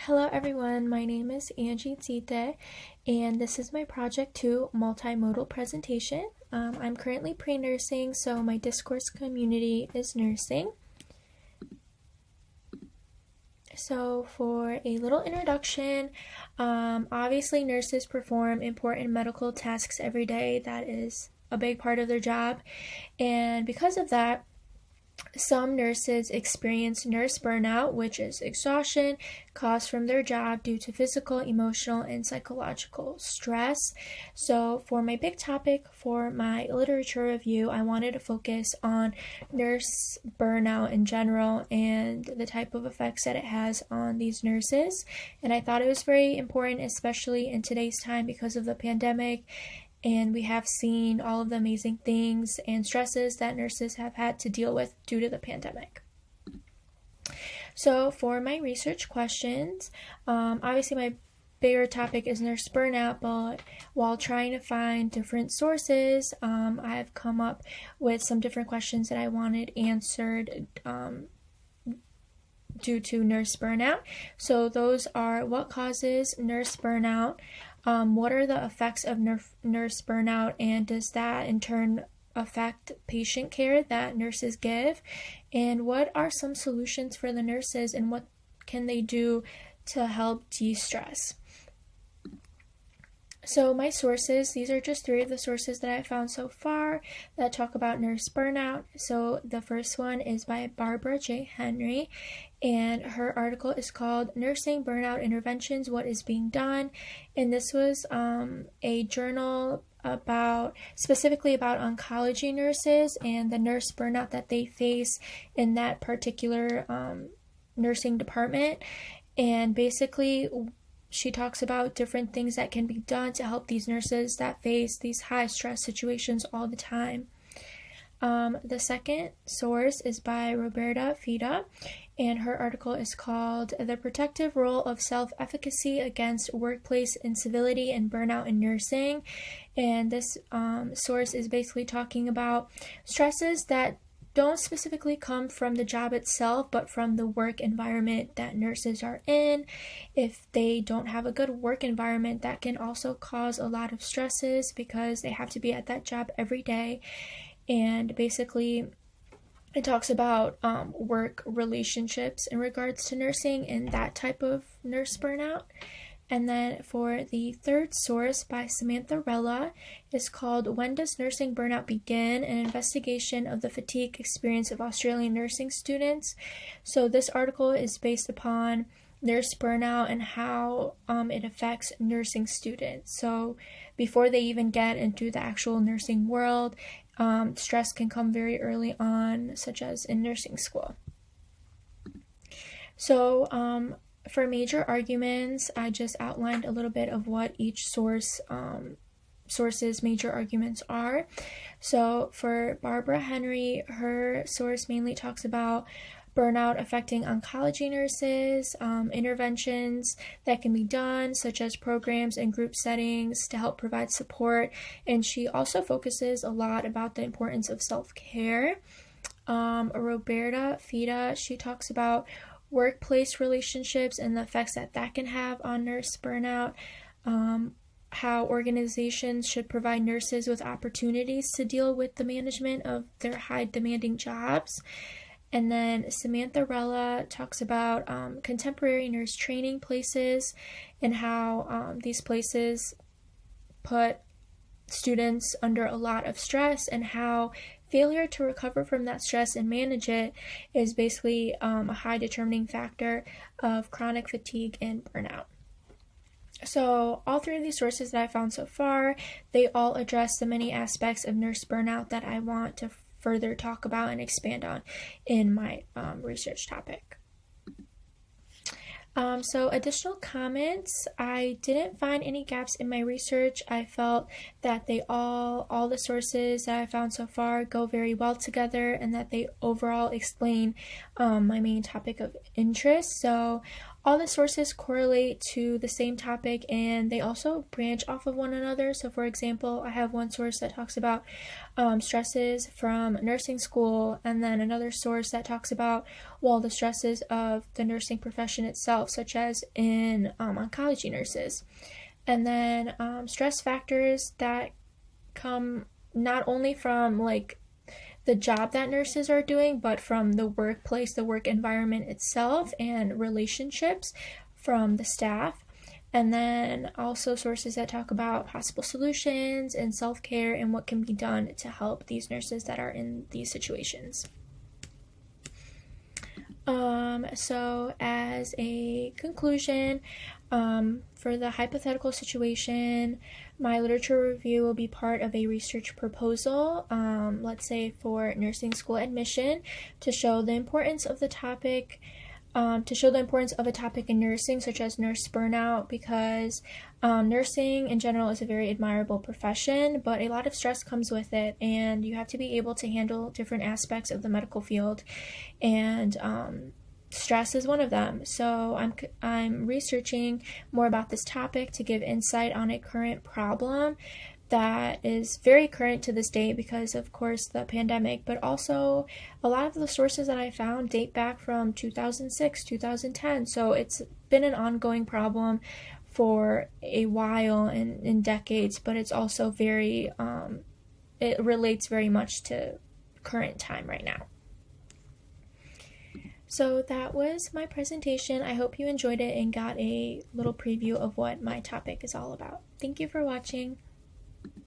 Hello everyone, my name is Enxhi Xite, and this is my Project 2 multimodal presentation. I'm currently pre-nursing, so my discourse community is nursing. So for a little introduction, obviously nurses perform important medical tasks every day. That is a big part of their job, and because of that, some nurses experience nurse burnout, which is exhaustion caused from their job due to physical, emotional, and psychological stress. So for my big topic for my literature review, I wanted to focus on nurse burnout in general and the type of effects that it has on these nurses. And I thought it was very important, especially in today's time because of the pandemic. And we have seen all of the amazing things and stresses that nurses have had to deal with due to the pandemic. So for my research questions, obviously my bigger topic is nurse burnout, but while trying to find different sources, I've come up with some different questions that I wanted answered due to nurse burnout. So those are: what causes nurse burnout? What are the effects of nurse burnout, and does that in turn affect patient care that nurses give? And what are some solutions for the nurses, and what can they do to help de-stress? So my sources, these are just 3 of the sources that I found so far that talk about nurse burnout. So the first one is by Barbara J. Henry, and her article is called Nursing Burnout Interventions, What is Being Done? And this was a journal specifically about oncology nurses and the nurse burnout that they face in that particular nursing department. And basically, she talks about different things that can be done to help these nurses that face these high stress situations all the time. The second source is by Roberta Fida, and her article is called The Protective Role of Self-Efficacy Against Workplace Incivility and Burnout in Nursing. And this source is basically talking about stresses that don't specifically come from the job itself, but from the work environment that nurses are in. If they don't have a good work environment, that can also cause a lot of stresses because they have to be at that job every day. And basically, it talks about work relationships in regards to nursing and that type of nurse burnout. And then for the third source by Samantha Rella is called When Does Nursing Burnout Begin? An investigation of the fatigue experience of Australian nursing students. So this article is based upon nurse burnout and how it affects nursing students. So before they even get into the actual nursing world, stress can come very early on, such as in nursing school. So for major arguments, I just outlined a little bit of what each source's major arguments are. So for Barbara Henry, her source mainly talks about burnout affecting oncology nurses, interventions that can be done, such as programs and group settings to help provide support. And she also focuses a lot about the importance of self-care. Roberta Fida, she talks about workplace relationships and the effects that can have on nurse burnout, how organizations should provide nurses with opportunities to deal with the management of their high demanding jobs. And then Samantha Rella talks about contemporary nurse training places and how these places put students under a lot of stress, and how failure to recover from that stress and manage it is basically a high determining factor of chronic fatigue and burnout. So all 3 of these sources that I found so far, they all address the many aspects of nurse burnout that I want to further talk about and expand on in my research topic. So additional comments, I didn't find any gaps in my research. I felt that they all the sources that I found so far go very well together, and that they overall explain my main topic of interest. So all the sources correlate to the same topic, and they also branch off of one another. So for example, I have one source that talks about stresses from nursing school, and then another source that talks about, well, the stresses of the nursing profession itself, such as in oncology nurses. And then stress factors that come not only from like the job that nurses are doing, but from the workplace, the work environment itself, and relationships from the staff. And then also sources that talk about possible solutions and self-care and what can be done to help these nurses that are in these situations. So as a conclusion, for the hypothetical situation, my literature review will be part of a research proposal, let's say for nursing school admission, to show the importance of the topic, of a topic in nursing, such as nurse burnout, because nursing in general is a very admirable profession, but a lot of stress comes with it, and you have to be able to handle different aspects of the medical field, and stress is one of them. So I'm researching more about this topic to give insight on a current problem that is very current to this day because, of course, the pandemic, but also a lot of the sources that I found date back from 2006, 2010. So it's been an ongoing problem for a while and in decades, but it's also very, it relates very much to current time right now. So that was my presentation. I hope you enjoyed it and got a little preview of what my topic is all about. Thank you for watching.